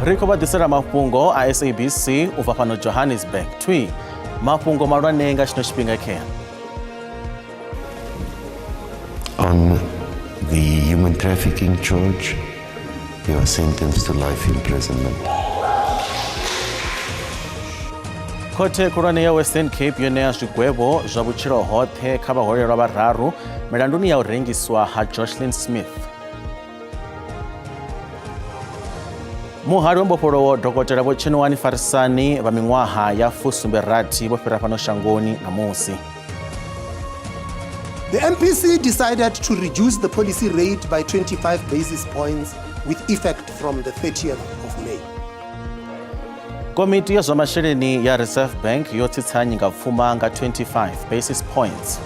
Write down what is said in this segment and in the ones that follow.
Riko badisera Mafhungo a SABC uva pano Johannesburg. Twi Mafhungo malwanenga chino chipinga khe. On the human trafficking charge, you are sentenced to life imprisonment. Khote kurane ya Western Cape yone zwigwebo zwa vutshilo hothe kha vhaholelwa vhararu milanduni ya u rengiswa ha Jocelyn Smith. Muhali wa mbofholowo Dokotela Vho Chinwani Farisani vha miṅwaha ya 78 vho fhira fhano shangoni namusi. The MPC decided to reduce the policy rate by 25 basis points with effect from the 30th of May. Komiti ya zwa masheleni ya Reserve Bank yo tsitsa nyinga pfuma nga 25 basis points.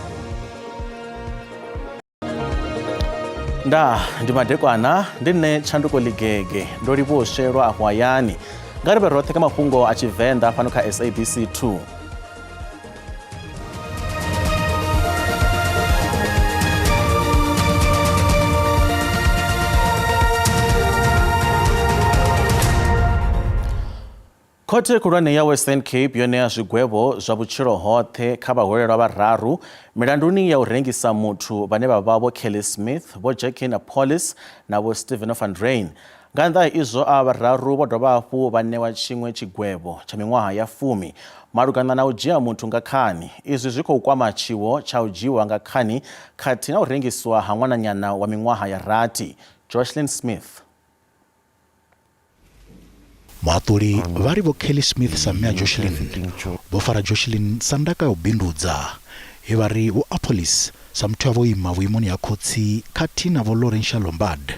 Ndi madekwana ndine Tshanduko Ligege ndo livhuoshelwa afho hayani nga ri roṱhe ka mafhungo a Tshivenda fhano kha SABC 2. Khote khulwane ya Western Cape yone ya zwigwebo zwa vutshilo hothe kha vhaholelwa vhararu milanduni ya u rengisa muthu vhane vha vha vho Kelly Smith, vho Jackie Police na vho Stephen van Ryn. Nga nnḓa izwo a vhararu vho dovha hafhu vha ṋewa tshiṅwe tshigwebo tsha miṅwaha ya 10 malugana na u dzhia muthu nga khani. Izwi zwi khou kwama tshiwo tsha u dzhiwa nga khani khathihi na u rengiswa ha ṅwananyana wa miṅwaha ya 30 Jocelyn Smith. Muhaṱuli vari vho Kelly Smith sa mme a Jocelyn vho fara Jocelyn sa ndaka ya u bindudza he vari vho Police sa muthu avho ima vhuimoni ha khotsi khathihi na vho Lawrence Lombard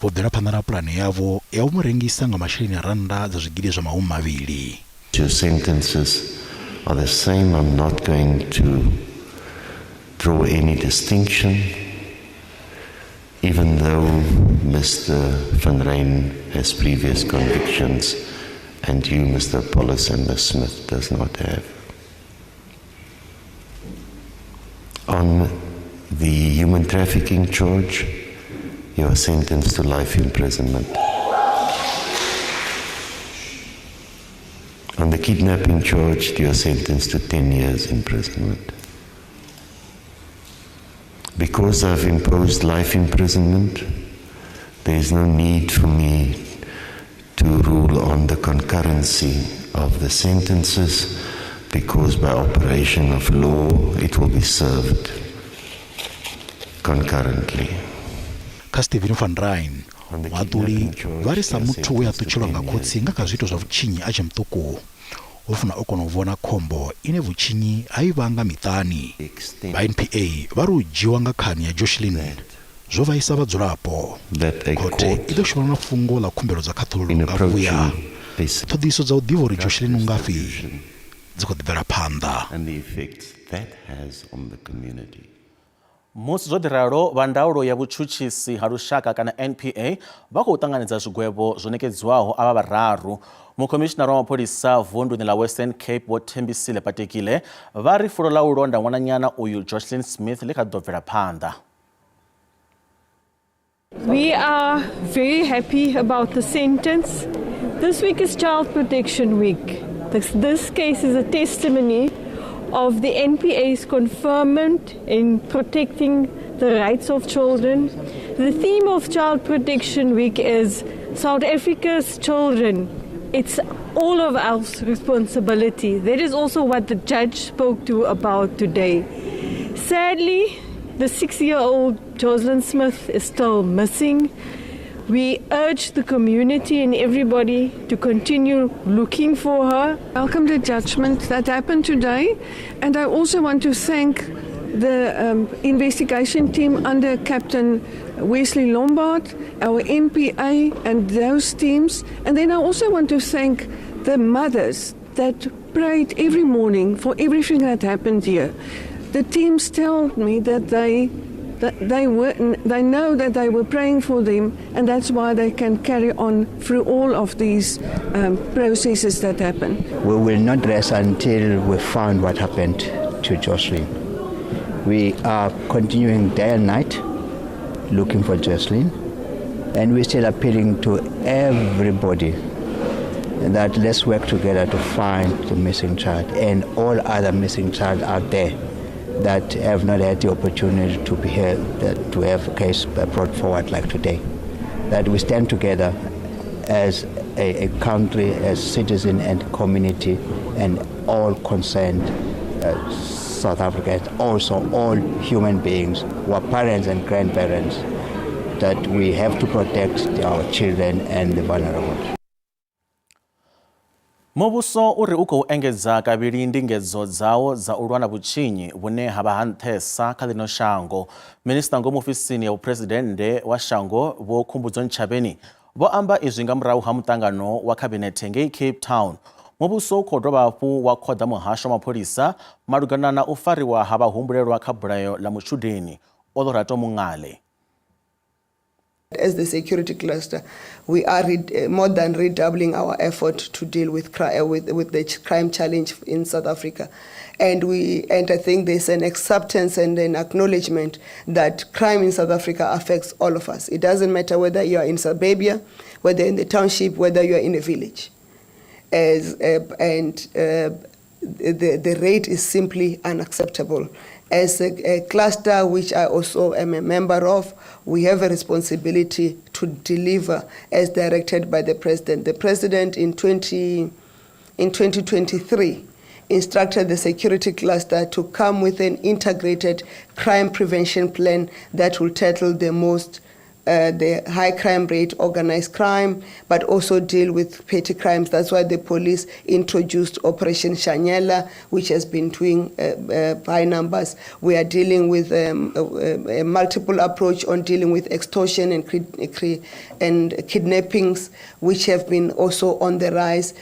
vho bvela phanḓa na pulane yavho ya u mu rengisa nga masheleni a randa dza zwigidi zwa mahumi 2. Your sentences are the same. I'm not going to draw any distinction, even though Mr. Van Ryn has previous convictions and you, Mr. Police and Ms. Smith, does not have. On the human trafficking charge, you are sentenced to life imprisonment. On the kidnapping charge, you are sentenced to 10 years imprisonment. Because I've imposed life imprisonment, there is no need for me to rule on the concurrency of the sentences, because by operation of law it will be served concurrently. Kha Stephen van Ryn muhaṱuli vari sa muthu we a ṱutshilwa nga khotsi nga kha zwiito zwa vhutshinyi a tshe muṱuku o funa o kona u vhona khombo ine vhutshinyi ha i vhanga miṱani. Vha NPA vari u dzhiwa nga khani ya Jocelyn zwo vhaisa vhadzulapo. Khothe i ḓo shuma na fhungo ḽa khumbelo dza khaṱhululo nga vhuya. Ṱhoḓiso dza u ḓivha uri Jocelyn u ngafhi dzi khou ḓi bvela phanḓa. Musi zwo ḓi ralo vha ndaulo ya vhutshutshisi ha lushaka kana NPA vha khou ṱanganedza zwigwebo zwo ṋekedzwaho avha vhararu. Mukomishinara wa mapholisa vunduni la Western Cape Vho Thembisile Patekile vha ri fulo ḽa u londa ṅwananyana uyu Jocelyn Smith ḽi kha ḓo bvela phanḓa. We are very happy about the sentence. This week is Child Protection Week. This case is a testimony of the NPA's conferment in protecting the rights of children. The theme of Child Protection Week is South Africa's children. It's all of our responsibility. That is also what the judge spoke to about today. Sadly, the 6-year-old Jocelyn Smith is still missing. We urge the community and everybody to continue looking for her. Welcome the judgment that happened today, and I also want to thank the investigation team under Captain Wesley Lombard, our MPA and those teams, and then I also want to thank the mothers that prayed every morning for everything that happened here. The teams tell me that they know that they were praying for them, and that's why they can carry on through all of these processes that happen. We will not rest until we find what happened to Jocelyn. We are continuing day and night looking for Jocelyn, and we're still appealing to everybody that let's work together to find the missing child and all other missing child out there that have not had the opportunity to be here, to have a case brought forward like today. That we stand together as a country, as citizen and community, and all concerned South Africans, also all human beings who are parents and grandparents, that we have to protect our children and the vulnerable. Muvhuso uri u khou engedza kavhili ndingedzo dzawo za u lwa na vhutshinyi vhune ha vha ha nṱhesa kha ḽino shango. Minista ngomu ofisini ya vhupresidennde wa shango Vho Khumbudzo Ntshavheni vho amba izwi nga murahu ha muṱangano wa khabinethe ngei Cape Town. Muvhuso u khou dovha hafhu wa khoḓa muhasho wa mapholisa malugana na u fariwa ha vhahumbulelwa kha bulayo ḽa mutshudeni. Olorato Mungale. As the security cluster, we are more than redoubling our effort to deal with the crime challenge in South Africa. And I think there's an acceptance and an acknowledgement that crime in South Africa affects all of us. It doesn't matter whether you are in suburbia, whether in the township, whether you are in a village. The rate is simply unacceptable. As a cluster which I also am a member of, we have a responsibility to deliver as directed by the President. The President in 2023 instructed the security cluster to come with an integrated crime prevention plan that will tackle the high crime rate, organized crime, but also deal with petty crimes. That's why the police introduced Operation Shanyela, which has been doing high numbers. We are dealing with a multiple approach on dealing with extortion and kidnappings, which have been also on the rise.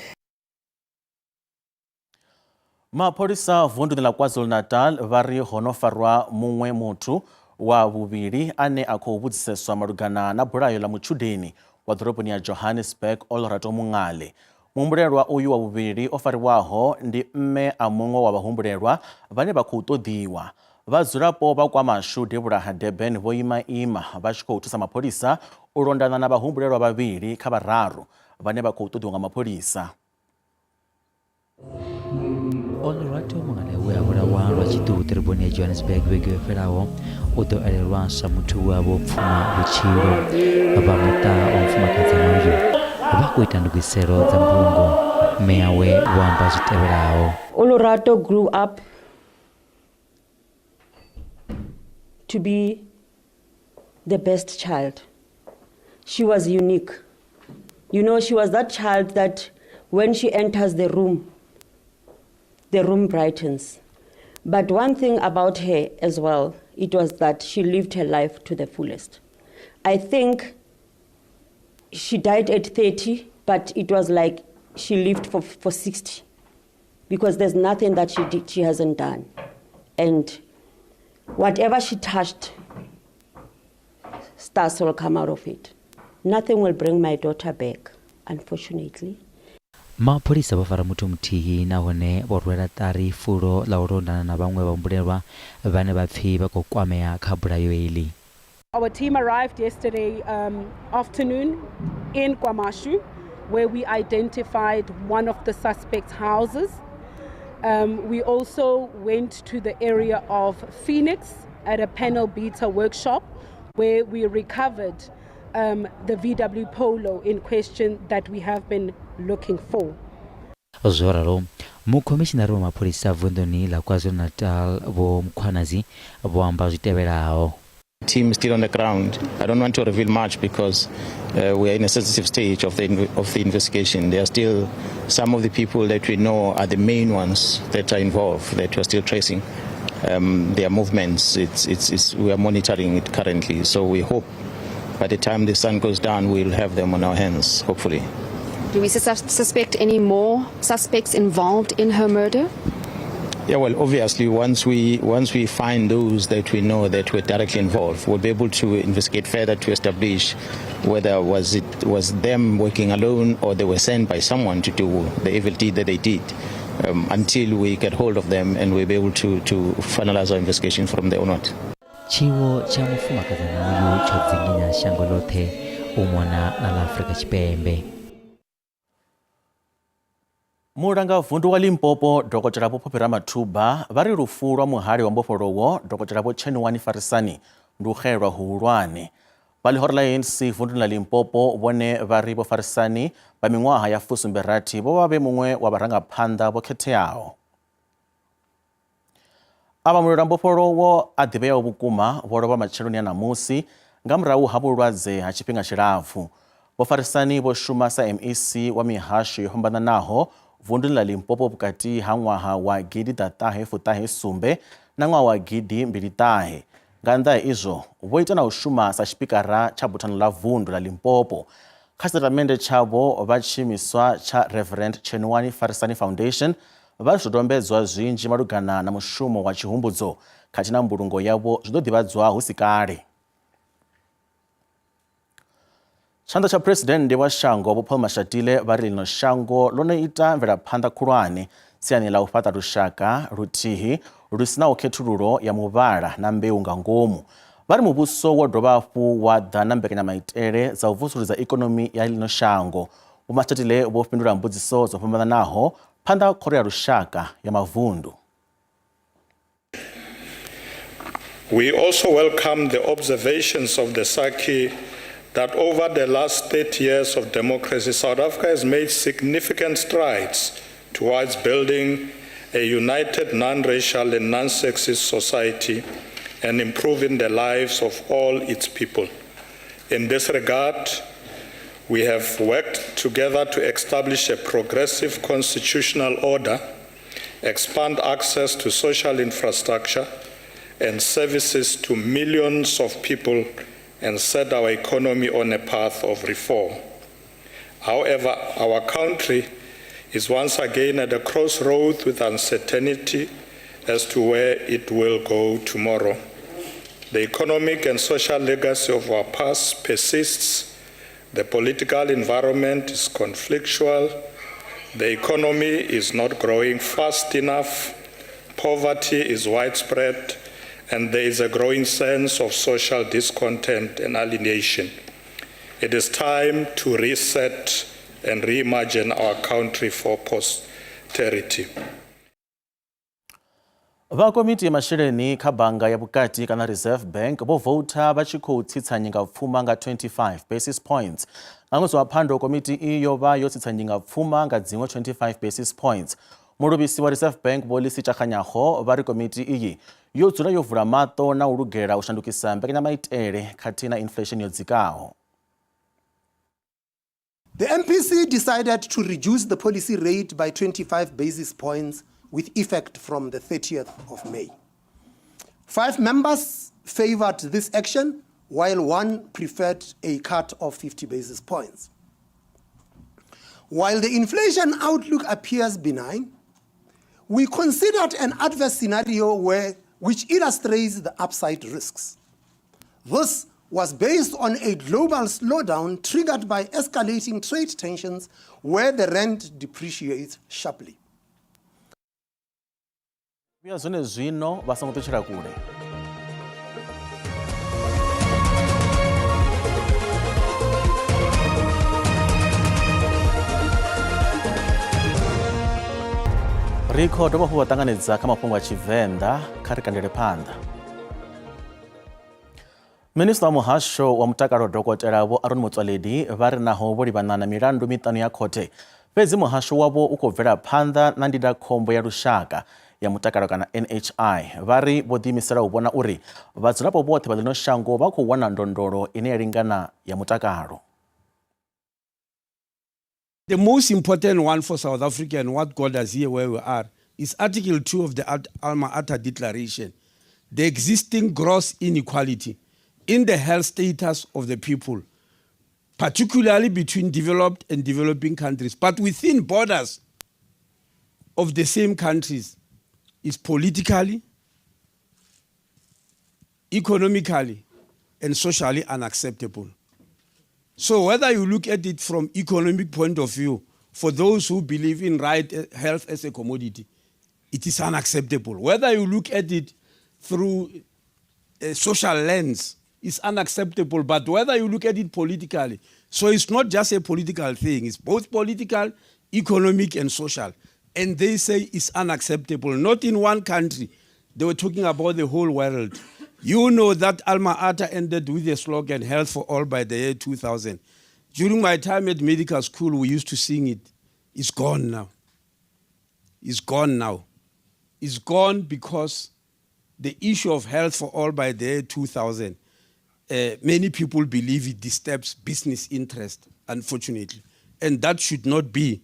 Mapholisa vunḓuni ḽa KwaZulu-Natal vha ri ho no farwa muṅwe muthu wa vhuvhili ane a khou vhudziseswa malugana na bulayo ḽa mutshudeni wa ḓoroboni ya Johannesburg. Olorato Mungale. Muhumbulelwa uyu wa vhuvhili o fariwaho ndi mme a muṅwe wa vhahumbulelwa vhane vha khou ṱoḓiwa. Vhadzulapo vha kwa mashu Devhula ha Durban vho ima vha tshi khou thusa mapholisa u londana na vhahumbulelwa vhavhili kha vhararu vhane vha khou ṱoḓiwa nga mapholisa. Olorato Mungale we a vhulawa lwa tshiṱuhu ḓoroboni ya Johannesburg vhege yo fhelaho u ḓo elelwa sa muthu wa vho pfuma vhutshilo vha muṱa wa mufumakadzana uyu vha khou ita ndugiselo dza mbungo. Mme yawe vho amba zwi tevhelaho. Olorato grew up to be the best child. She was unique. You know, she was that child that when she enters the room brightens. But one thing about her as well, it was that she lived her life to the fullest. I think she died at 30, but it was like she lived for 60, because there's nothing that she hasn't done. And whatever she touched, stars will come out of it. Nothing will bring my daughter back, unfortunately. Mapholisa vha fara muthu muthihi nahone vho rwela ṱari fulo ḽa u londana na vhaṅwe vhahumbulelwa vhane vha pfi vha khou kwamea kha bulayo eḽi. Our team arrived yesterday afternoon in KwaMashu, where we identified one of the suspects' houses. We also went to the area of Phoenix at a panel beater workshop, where we recovered the VW Polo in question that we have been looking for. Zoralo mukomishinari wa mapholisa vunḓuni ḽa KwaZulu-Natal Vho Mkhwanazi vho amba zwi tevhelaho. Team is still on the ground. I don't want to reveal much because we are in a sensitive stage of the investigation. There are still some of the people that we know are the main ones that are involved that we are still tracing their movements. We are monitoring it currently. So we hope by the time the sun goes down, we'll have them on our hands, hopefully. Do we suspect any more suspects involved in her murder? Yeah, well, obviously, once we find those that we know that were directly involved, we'll be able to investigate further to establish whether was them working alone or they were sent by someone to do the evil deed that they did. Until we get hold of them and we'll be able to finalize our investigation from there onward. Chiwo cha mufumakadzana uyu tsho dzinginya shango ḽoṱhe u mona na ḽa Afrika Tshipembe. mulanga vundu wa Limpopo Dr. Pophera Mathuba vari lufu lwa muhali wa mbofolowo Dr. Tshivenda Farisani ndukhelwa hulwane palihora la ANC vundu la Limpopo vone vari Farisani pa mingwaha ya fusumberati vo vabe mungwe wa varangaphanḓa vo khetheaho. Ava mulilo wa mbofolowo aḓivheaho vhukuma vo lovha matsheloni a namusi nga murahu ha vhulwadze ha tshifhinga tshilapfu. Vho Farisani vo shuma sa MEC wa mihasho yo fhambananaho vundu la Limpopo vhukati ha ṅwaha wa gidi ḓaṱahe sumbe na ṅwaha wa gidi mbili ṱahe. Nga nnḓa ha izwo vo ita na u shuma sa tshipikara tsha buthano ḽa vundu la Limpopo. Kha sitamende tshavho vha tshiimiswa tsha Reverend Tshivenda Farisani Foundation vha zwidodombedzwa zwinzhi malugana na mushumo wa tshihumbudzo khathihi na mbulungo yavho zwi ḓo ḓivhadzwa hu si kale. Tshanḓa tsha Phuresidennde wa shango Vho Paul Mashatile vari lino shango ḽo no ita mvelaphanḓa khulwane siani ḽa u fhaṱa lushaka luthihi lu si na u khethululo ya muvhala na mbeu nga ngomu. Vari muvhuso wo dovha hafhu wa ḓa na mbekanyamaitele dza u vusuludza ikonomi ya lino shango. Vho Mashatile vho fhindula mbudziso dzo fhambananaho phanḓa khoro ya lushaka ya mavundu. We also welcome the observations of the SABC that over the last 30 years of democracy, South Africa has made significant strides towards building a united, non-racial and non-sexist society and improving the lives of all its people. In this regard, we have worked together to establish a progressive constitutional order, expand access to social infrastructure and services to millions of people, and set our economy on a path of reform. However, our country is once again at a crossroads with uncertainty as to where it will go tomorrow. The economic and social legacy of our past persists. The political environment is conflictual. The economy is not growing fast enough. Poverty is widespread. And there is a growing sense of social discontent and alienation. It is time to reset and reimagine our country for posterity. Va komiti ya masheleni kha banga ya vhukati kana Reserve Bank vo vouta vha tshi khou tsitsa nyingapfuma nga 25 basis points. Nga ṅwedzi wa phando komiti iyo vha yo tsitsa nyingapfuma nga dziṅwe 25 basis points. Muluvhisi wa Reserve Bank Vho Lisi Takhanyaho vari komiti iyi yo dzula yo vula maṱo na u lugela u shandukisa mbekanyamaitele khathihi na inflation yo dzikaho. The MPC decided to reduce the policy rate by 25 basis points with effect from the 30th of May. 5 members favored this action, while 1 preferred a cut of 50 basis points. While the inflation outlook appears benign, we considered an adverse scenario which illustrates the upside risks. This was based on a global slowdown triggered by escalating trade tensions where the rand depreciates sharply. Via zwone zwino vha songo ṱutshela kule. Rikho dovha hafhu vha ṱanganedza kha mafhungo a Tshivenda kha ri kandele phanḓa. Minista wa muhasho wa mutakalo Dr. Vho Aaron Motsoaledi vha ri naho vho livhana na milandu miṱanu ya khothe, fhedzi muhasho wavho u khou bvela phanḓa na ndindakhombo ya lushaka ya mutakalo kana NHI. Vha ri vho ḓiimisela u vhona uri vhadzulapo vhoṱhe vha ḽino shango vha khou wana ndondolo ine ya lingana ya mutakalo. The most important one for South Africa and what got us here where we are is Article 2 of the Alma Ata Declaration, the existing gross inequality in the health status of the people, particularly between developed and developing countries, but within borders of the same countries, is politically, economically, and socially unacceptable. So whether you look at it from economic point of view, for those who believe in health as a commodity, it is unacceptable. Whether you look at it through a social lens, it's unacceptable. But whether you look at it politically, so it's not just a political thing. It's both political, economic and social. And they say it's unacceptable. Not in one country. They were talking about the whole world. You know that Alma Ata ended with the slogan, health for all by the year 2000. During my time at medical school, we used to sing it. It's gone now. It's gone now. It's gone because the issue of health for all by the year 2000, many people believe it disturbs business interest, unfortunately. And that should not be.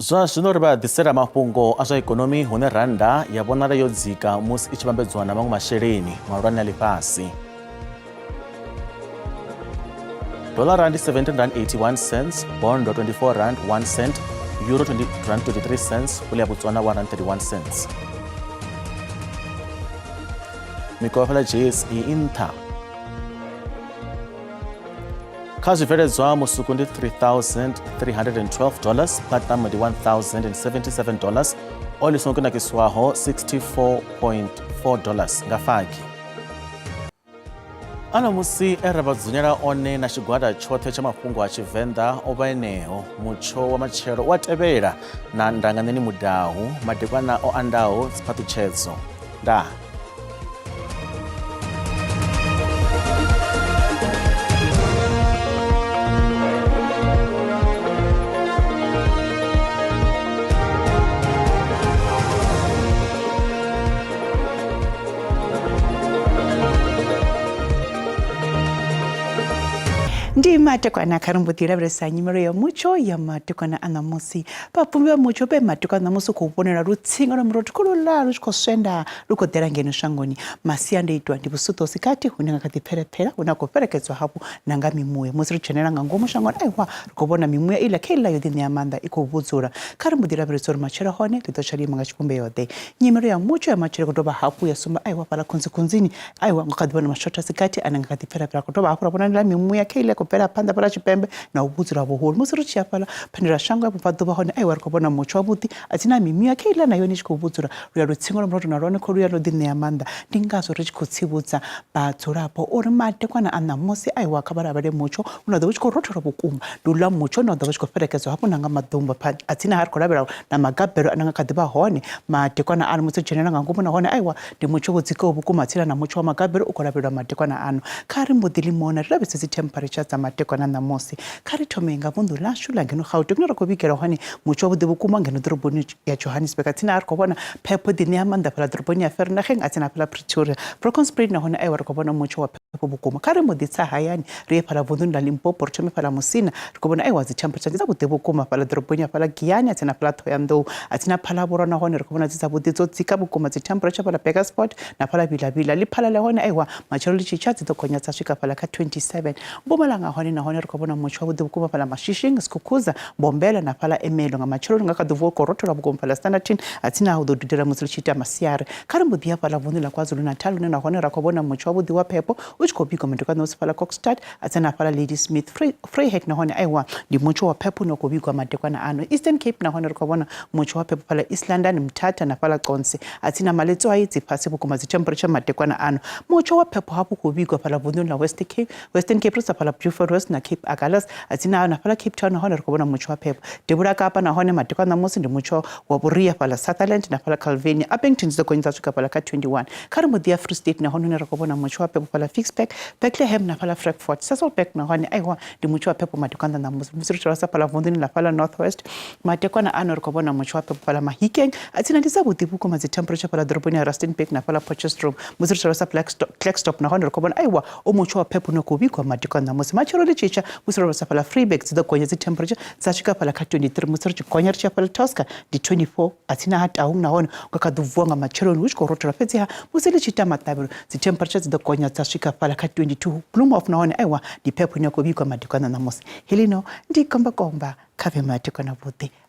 Zwa zwino ri vha ḓisela mafhungo a zwa ikonomi hune randa ya vhonala yo dzika musi i tshi vhambedzwa na maṅwe masheleni mahulwane a ḽifhasi. Dollar ndi 17.81 cents, bond 24 rand 1 cent, euro 20 rand 23 cents, pula ya Botswana 1 rand 31 cents. Mikovela JSE inta. Kha zwibveledzwa musuku ndi $3,312, platinum ndi $1,077, oil songo kunakiswaho $64.4 nga fagi. Ano musi ra vhadzunyela one na tshigwada tshoṱhe tsha mafhungo a Tshivenda o vha eneho mutsho wa matshelo wa tevhela na ndanganeni mudahu madekwana o andaho dziphaṱhutshedzo. Ndaa. Ndi matekwana kharimbuḓi lavhelesa nyimelo ya mutsho ya matekwana a ṋamusi. Vhapfumi vha mutsho vhe matekwana ṋamusi khou vhonela lutsinga lwa murotho khulula lu tshi khou swenda lu khou ḓela ngeno shangoni. Masiandaitwa ndi vhusuṱusi kati hune nga kha ḓi pherepera hune a khou fhelekedzwa hafhu na nga mimuya. Musi ri dzhenela nga ngomu shangoni aiwa ri khou vhona mimuya iḽa kha iḽa yo ḓiṋea maanḓa i khou vhudzula. Kharimbuḓi lavhelesa uri matshelo hone ḽi ḓo tsha lima nga tshipumbe yoṱhe. Nyimelo ya mutsho ya matshelo khou dovha hafhu ya sumba aiwa fhaḽa khunzikhunzini aiwa nga kha ḓi vhona mashotasi kati ane nga kha ḓi pherepera khou dovha hafhu ra vhona iḽa mimuya kha iḽa khou bvela phanḓa fhaḽa tshipembe na u vhudzula vhuhulu. Musi ri tshi ya fhaḽa phanḓela shango afho bva ḓuvha hone aiwa ri khou vhona mutsho wavhuḓi a tsina mimuya kha iḽa na yone i tshi khou vhudzula luya lutsingo lwa murotho na lwone khou luya lwo ḓiṋea maanḓa. Ndi ngazwo ri tshi khou tsivhudza vhadzulapo uri madekwana a ṋamusi aiwa kha vha lavhele mutsho une ḓovha u tshi khou rothola vhukuma. Ndi uḽa mutsho une wa ḓovha u tshi khou fhelekedzwa hafhu na nga maḓumba a tsini ha ri khou lavhela na magabelo ane nga kha ḓi vha hone madekwana ano musi dzhenela nga ngomu nahone aiwa ndi mutsho wo dzikaho vhukuma a tsina na mutsho wa magabelo u khou lavhelelwa madekwana ano. Kha ri mboḓi ḽi mona ri lavhelese dzi temperature dza madekwana a ṋamusi. Kha ri thome nga vunḓu ḽashu ḽa ngeno Gauteng ri khou vhigela hone mutsho wavhuḓi vhukuma ngeno ḓoroboni ya Johannesburg a tsini ha ri khou vhona phepho ḓiṋea maanḓa fhaḽa ḓoroboni ya Vereeniging a tsini fhaḽa Pretoria. Brokenspruit nahone aiwa ri khou vhona mutsho wa phepho vhukuma. Kha ri mbo ḓi tsa hayani ri ye fhaḽa vunḓuni ḽa Limpopo ri thome fhaḽa Musina ri khou vhona aiwa dzi temperature dzi dzavhuḓi vhukuma fhaḽa ḓoroboni ya fhaḽa Giyani a tsini fhaḽa Thohoyandou a tsini Phalaborwa nahone ri khou vhona dzi dzavhuḓi dzo dzika vhukuma dzi temperature fhaḽa Burgersport na fhaḽa Vilavila. Ḽiphala ḽa hone aiwa matshelo ḽi tshi tsha dzi ḓo gonya dza swika fhaḽa kha 27. Mpumalanga hone nahone ri khou vhona mutsho wavhuḓi vhukuma fhaḽa Mashishing, Skukuza, Mbombela na fhaḽa Emelo nga matshelo ri nga kha ḓi vuwa u khou rothola vhukuma fhaḽa Standerton a tsini ha u ḓo dudela musi ri tshi ita masiari. Kha ri mbo ḓi ya fhaḽa vunḓu ḽa KwaZulu-Natal hune nahone ra khou vhona mutsho wavhuḓi wa phepho u tshi khou bika madekwana ṋamusi fhaḽa Kokstad a tsini fhaḽa Ladysmith. Vryheid nahone aiwa ndi mutsho wa phepho une u khou bikwa madekwana ano. Eastern Cape nahone ri khou vhona mutsho wa phepho fhaḽa East London, Mthatha na fhaḽa Conse a tsini Maletswayi dzi fhasi vhukuma dzi temperature madekwana ano. Mutsho wa phepho hafhu khou bikwa fhaḽa vunḓuni ḽa Western Cape ri sa fhaḽa Beaufort West na Cape Agulhas a tsini na fhaḽa Cape Town nahone ri khou vhona mutsho wa phepho. Devhula Kapa nahone madekwana ṋamusi ndi mutsho wa vhuria fhaḽa Sutherland na fhaḽa Calvinia. Upington dzi ḓo gonya dza swika fhaḽa kha 21. Kha ri mbo ḓi ya Free State nahone hune ri khou vhona mutsho wa phepho fhaḽa Ficksburg, Bethlehem na fhaḽa Frankfurt. Sasolburg nahone aiwa ndi mutsho wa phepho madekwana ṋamusi. Musi ri tshi rasa fhaḽa vunḓuni ḽa fhaḽa North West madekwana ano ri khou vhona mutsho wa phepho fhaḽa Mahikeng a tsini ndi dzavhuḓi vhukuma dzi temperature fhaḽa ḓoroboni ya Rustenburg na fhaḽa Potchefstroom. Musi ri tshi rasa Klerksdorp nahone ri khou vhona aiwa o mutsho wa phepho une khou bikwa madekwana ṋamusi. Matshelo ḽi tshi tsha musi ri rasa fhaḽa Vryburg dzi ḓo gonya dzi temperature dza swika fhaḽa kha 23. Musi ri tshi gonya ri tshi ya fhaḽa Tosca ndi 24 a tsini ha Taung nahone nga kha ḓi vuwa nga matsheloni hu tshi khou rothola fhedziha musi ḽi tshi ita maṱavhelo dzi temperature dzi ḓo gonya dza swika fhaḽa kha 22. Bloemhof nahone aiwa ndi phepho ine khou bikwa madekwana ṋamusi. Helino ndi kombakomba kha vhe madekwana vhuḓi.